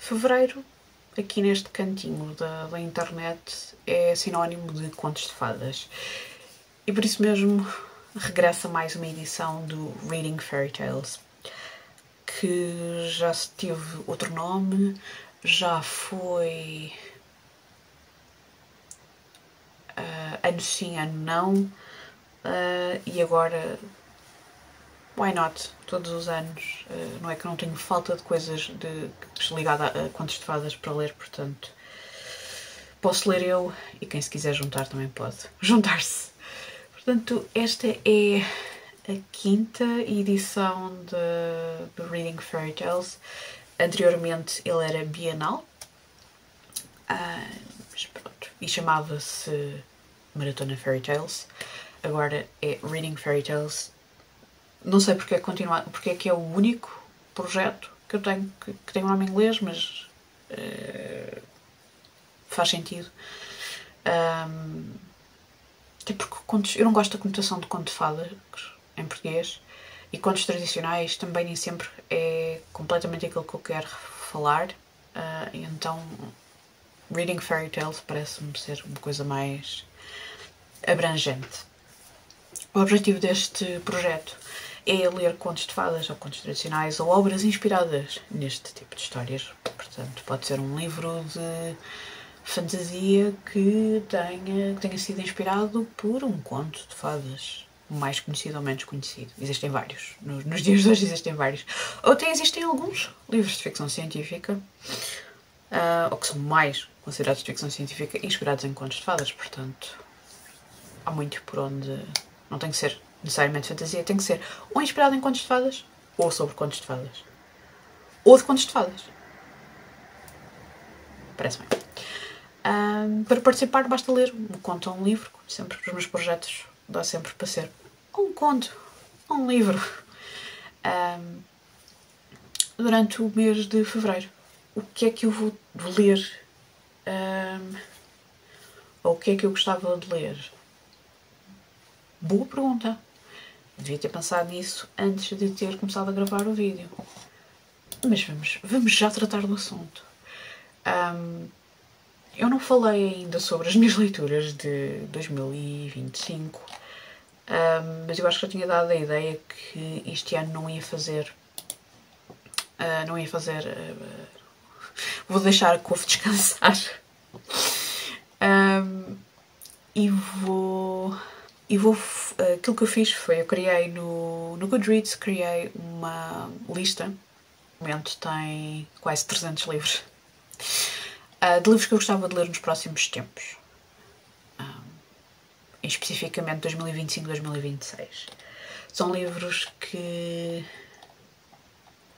Fevereiro, aqui neste cantinho da internet, é sinónimo de contos de fadas. E por isso mesmo regressa mais uma edição do Reading Fairy Tales, que já teve outro nome, já foi ano sim, ano não, e agora, why not? Todos os anos, não é que eu não tenho falta de coisas ligadas a contos de fadas para ler, portanto, posso ler eu e quem se quiser juntar também pode juntar-se. Portanto, esta é a quinta edição de Reading Fairy Tales. Anteriormente ele era bienal, mas pronto, e chamava-se Maratona Fairy Tales. Agora é Reading Fairy Tales. Não sei porque é que é o único projeto que eu tenho que tem um nome em inglês, mas faz sentido. Até porque eu não gosto da conotação de conto de fadas em português, e contos tradicionais também nem sempre é completamente aquilo que eu quero falar, então Reading Fairy Tales parece-me ser uma coisa mais abrangente. O objetivo deste projeto é ler contos de fadas ou contos tradicionais ou obras inspiradas neste tipo de histórias. Portanto, pode ser um livro de fantasia que tenha sido inspirado por um conto de fadas, mais conhecido ou menos conhecido. Existem vários. Nos dias de hoje existem vários. Ou até existem alguns livros de ficção científica, ou que são mais considerados de ficção científica, inspirados em contos de fadas. Portanto, há muito por onde... Não tem que ser necessariamente fantasia, tem que ser ou inspirado em contos de fadas, ou sobre contos de fadas. Ou de contos de fadas. Parece bem. Para participar basta ler um conto ou um livro, como sempre para os meus projetos dá sempre para ser um conto ou um livro. Durante o mês de fevereiro, o que é que eu vou ler? Ou o que é que eu gostava de ler? Boa pergunta. Devia ter pensado nisso antes de ter começado a gravar o vídeo. Mas vamos já tratar do assunto. Eu não falei ainda sobre as minhas leituras de 2025, mas eu acho que já tinha dado a ideia que este ano não ia fazer... vou deixar a couve descansar. Aquilo que eu fiz foi, eu criei no Goodreads, criei uma lista. No momento tem quase 300 livros. De livros que eu gostava de ler nos próximos tempos. Especificamente 2025-2026. São livros que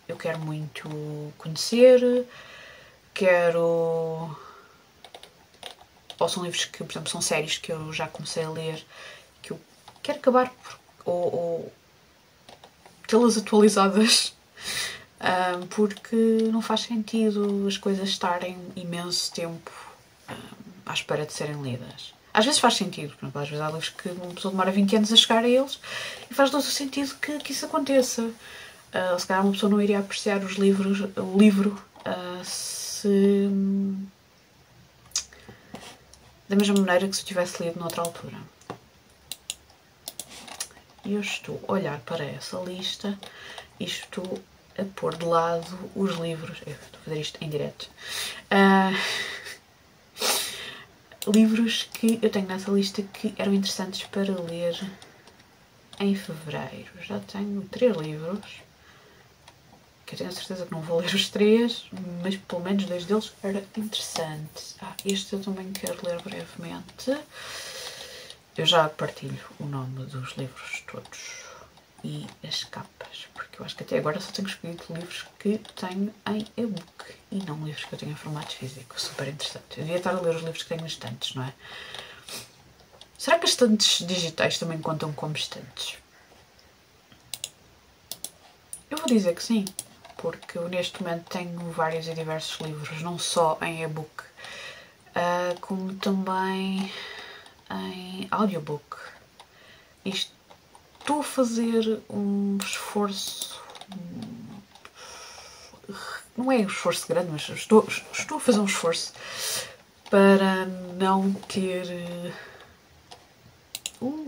eu quero muito conhecer, ou são livros que, por exemplo, são séries que eu já comecei a ler, que eu quero acabar ou tê-las atualizadas, porque não faz sentido as coisas estarem imenso tempo à espera de serem lidas. Às vezes faz sentido, por exemplo, às vezes há livros que uma pessoa demora 20 anos a chegar a eles e faz todo o sentido que isso aconteça. Se calhar uma pessoa não iria apreciar o livro se... da mesma maneira que se tivesse lido noutra altura. E eu estou a olhar para essa lista e estou a pôr de lado os livros... Eu estou a fazer isto em direto. Livros que eu tenho nessa lista que eram interessantes para ler em fevereiro. Já tenho 3 livros, que eu tenho a certeza que não vou ler os 3, mas pelo menos 2 deles eram interessantes. Este eu também quero ler brevemente. Eu já partilho o nome dos livros todos e as capas, porque eu acho que até agora só tenho escolhido livros que tenho em e-book e não livros que eu tenho em formato físico. Super interessante. Eu devia estar a ler os livros que tenho nas estantes, não é? Será que as estantes digitais também contam como estantes? Eu vou dizer que sim, porque eu neste momento tenho vários e diversos livros, não só em e-book, como também em audiobook. Estou a fazer um esforço não é um esforço grande, mas estou a fazer um esforço para não ter...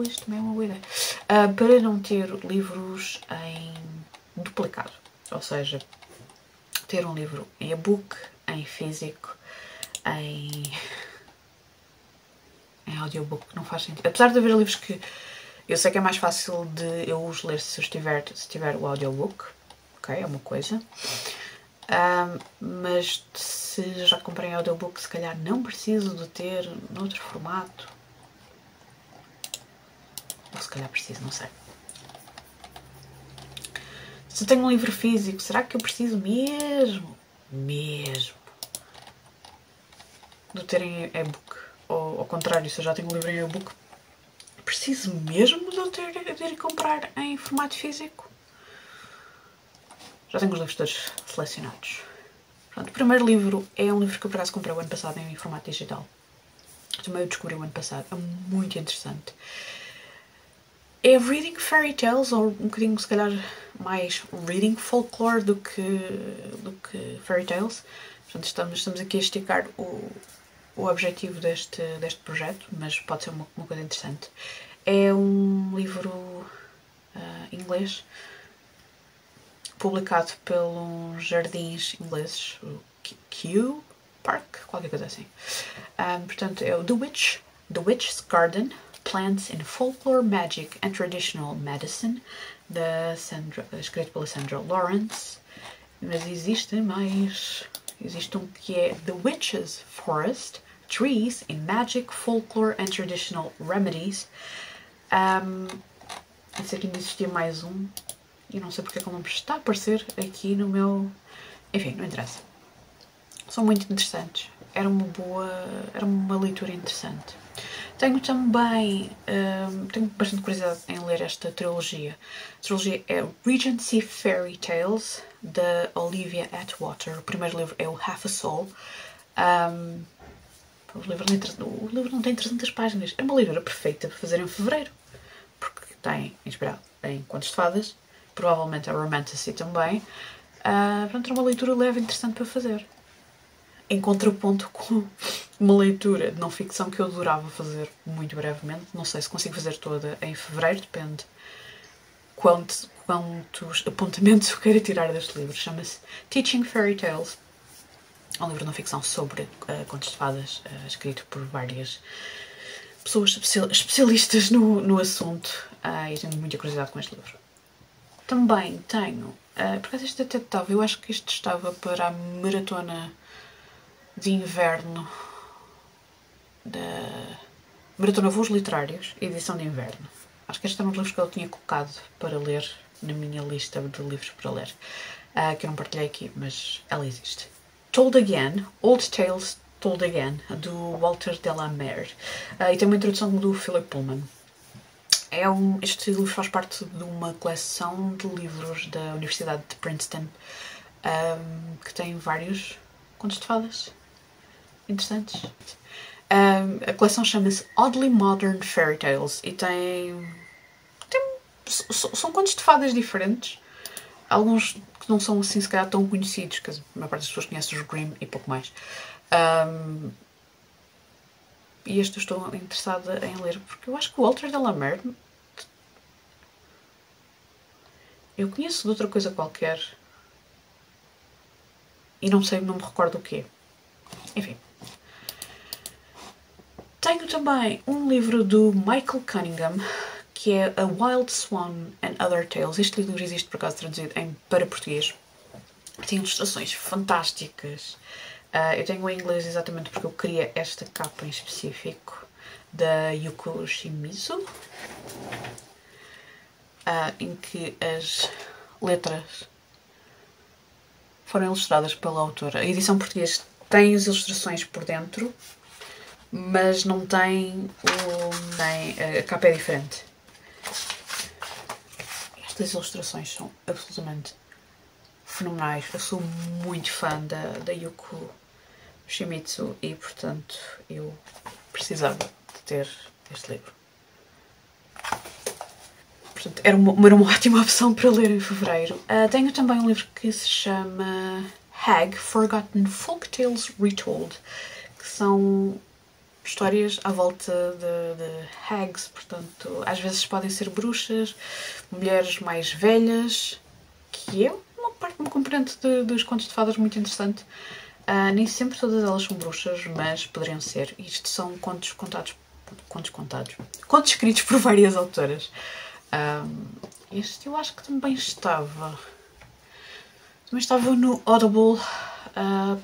Isto também é uma boa ideia. Para não ter livros em duplicado. Ou seja, ter um livro em e-book, em físico, em audiobook. Não faz sentido. Apesar de haver livros que eu sei que é mais fácil de eu os ler se tiver o audiobook. Ok, é uma coisa. Mas se já comprei audiobook, se calhar não preciso de ter noutro formato. Ou se calhar preciso, não sei. Se eu tenho um livro físico, será que eu preciso mesmo de ter em e-book? Ou ao contrário, se eu já tenho um livro em e-book, preciso mesmo de eu ter de comprar em formato físico? Já tenho os livros todos selecionados. Pronto, o primeiro livro é um livro que eu por acaso comprei o ano passado em formato digital. Também o descobri o ano passado. É muito interessante. É reading fairy tales, ou um bocadinho, se calhar, mais reading folklore do que fairy tales. Portanto, estamos aqui a esticar o objetivo deste projeto, mas pode ser uma coisa interessante. É um livro inglês, publicado pelos jardins ingleses, o Kew Park, qualquer coisa assim. Portanto, é o The Witch's Garden, Plants in Folklore, Magic and Traditional Medicine, escrito pela Sandra Lawrence. Mas existe mais. Existe um que é The Witch's Forest, Trees in Magic, Folklore and Traditional Remedies. Esse aqui ainda existia mais um. E não sei porque é que ele não está a aparecer aqui no meu... Enfim, não interessa. São muito interessantes. Era uma leitura interessante. Tenho também... tenho bastante curiosidade em ler esta trilogia. A trilogia é Regency Fairy Tales, da Olivia Atwater. O primeiro livro é o Half a Soul. O livro não tem 300 páginas. É uma leitura perfeita para fazer em fevereiro. Porque tem inspirado em Contos de Fadas. Provavelmente a Romantasy também. Portanto, é uma leitura leve e interessante para fazer. Em contraponto com uma leitura de não ficção que eu adorava fazer muito brevemente. Não sei se consigo fazer toda em fevereiro, depende quantos apontamentos eu queira tirar deste livro. Chama-se Teaching Fairy Tales. É um livro de não ficção sobre contos de fadas, escrito por várias pessoas especialistas no assunto. E tenho muita curiosidade com este livro. Também tenho, por acaso este até estava, eu acho que isto estava para a maratona de inverno da Maratona Voos Literários, edição de inverno. Acho que este era um dos livros que eu tinha colocado para ler na minha lista de livros para ler, que eu não partilhei aqui, mas ela existe. Told Again, Old Tales Told Again, do Walter de la Mare, e tem uma introdução do Philip Pullman. Este livro faz parte de uma coleção de livros da Universidade de Princeton, que tem vários contos de fadas interessantes. A coleção chama-se Oddly Modern Fairy Tales e são contos de fadas diferentes. Alguns que não são assim se calhar tão conhecidos, que a maior parte das pessoas conhece os Grimm e pouco mais. E este eu estou interessada em ler, porque eu acho que o Walter de la Mare... Eu conheço de outra coisa qualquer. E não me recordo o quê. Enfim. Tenho também um livro do Michael Cunningham, que é A Wild Swan and Other Tales. Este livro existe, por acaso, traduzido para português. Tem ilustrações fantásticas. Eu tenho em inglês exatamente porque eu queria esta capa em específico, da Yuko Shimizu, em que as letras foram ilustradas pela autora. A edição portuguesa tem as ilustrações por dentro, mas não tem a capa é diferente. Estas ilustrações são absolutamente fenomenais. Eu sou muito fã da Yuko Shimizu e, portanto, eu precisava de ter este livro. Portanto, era uma ótima opção para ler em fevereiro. Tenho também um livro que se chama Hag Forgotten Folktales Retold, que são histórias à volta de hags, portanto, às vezes podem ser bruxas, mulheres mais velhas, que é uma componente dos contos de fadas muito interessante. Nem sempre todas elas são bruxas, mas poderiam ser. Isto são contos escritos por várias autoras. Este eu acho que também estava no Audible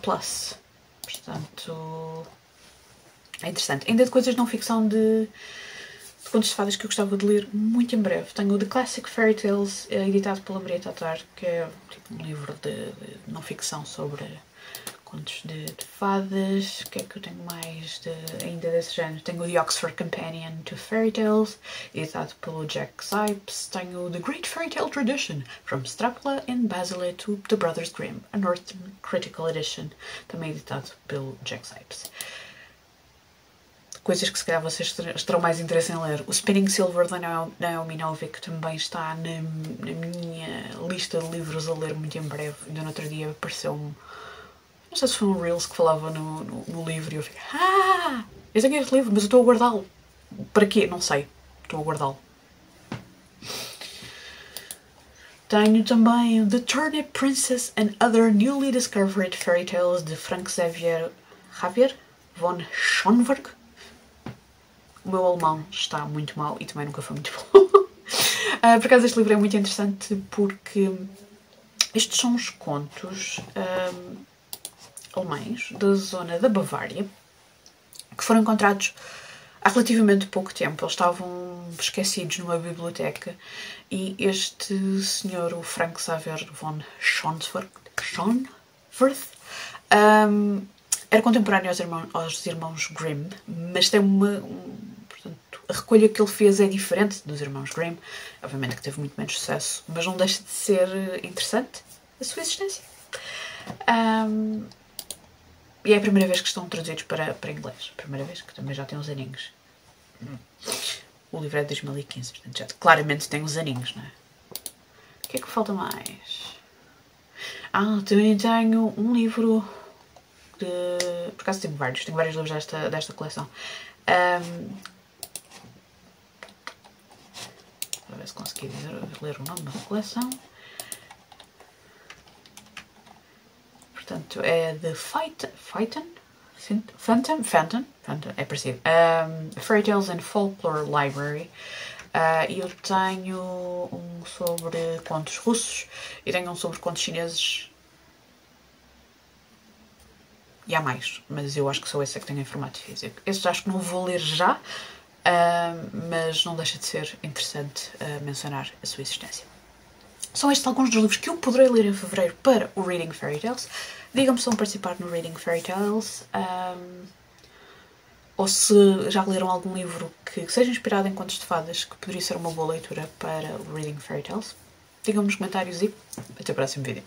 Plus, portanto é interessante. Ainda de coisas de não ficção de contos de fadas que eu gostava de ler muito em breve. Tenho o The Classic Fairy Tales, editado pela Maria Tatar, que é tipo um livro de não ficção sobre contos de fadas. O que é que eu tenho mais ainda desse género? Tenho o The Oxford Companion to Fairy Tales, editado pelo Jack Zipes. Tenho The Great Fairy Tale Tradition, From Strapla and Basile to The Brothers Grimm, a Northern Critical Edition, também editado pelo Jack Zipes. Coisas que se calhar vocês terão mais interesse em ler. O Spinning Silver da Naomi Novik também está na minha lista de livros a ler muito em breve. Ainda no outro dia apareceu-me, não sei se foi um Reels que falava no livro e eu fiquei, eu tenho este livro, mas eu estou a guardá-lo. Para quê? Não sei. Estou a guardá-lo. Tenho também The Turnip Princess and Other Newly Discovered Fairy Tales de Frank Xavier von Schönberg. O meu alemão está muito mal e também nunca foi muito bom. Por acaso este livro é muito interessante porque estes são os contos alemães da zona da Bavária que foram encontrados há relativamente pouco tempo. Eles estavam esquecidos numa biblioteca e este senhor, o Frank Xavier von Schönberg, era contemporâneo aos irmãos Grimm, mas tem portanto, a recolha que ele fez é diferente dos irmãos Grimm. Obviamente que teve muito menos sucesso, mas não deixa de ser interessante a sua existência. E é a primeira vez que estão traduzidos para inglês. A primeira vez, que também já tem uns aninhos. O livro é de 2015, portanto já claramente tem uns aninhos, não é? O que é que falta mais? Também tenho um livro por acaso tenho vários livros desta coleção. Vou ver se consegui ler o nome da coleção. Portanto, é The Phantom, é parecido. Fairy Tales and Folklore Library. E eu tenho um sobre contos russos e tenho um sobre contos chineses. E há mais, mas eu acho que só esse é que tenho em formato físico. Esses acho que não vou ler já, mas não deixa de ser interessante mencionar a sua existência. São estes alguns dos livros que eu poderei ler em fevereiro para o Reading Fairy Tales. Digam-me se vão participar no Reading Fairy Tales, ou se já leram algum livro que seja inspirado em contos de fadas, que poderia ser uma boa leitura para o Reading Fairy Tales. Digam-me nos comentários e até o próximo vídeo.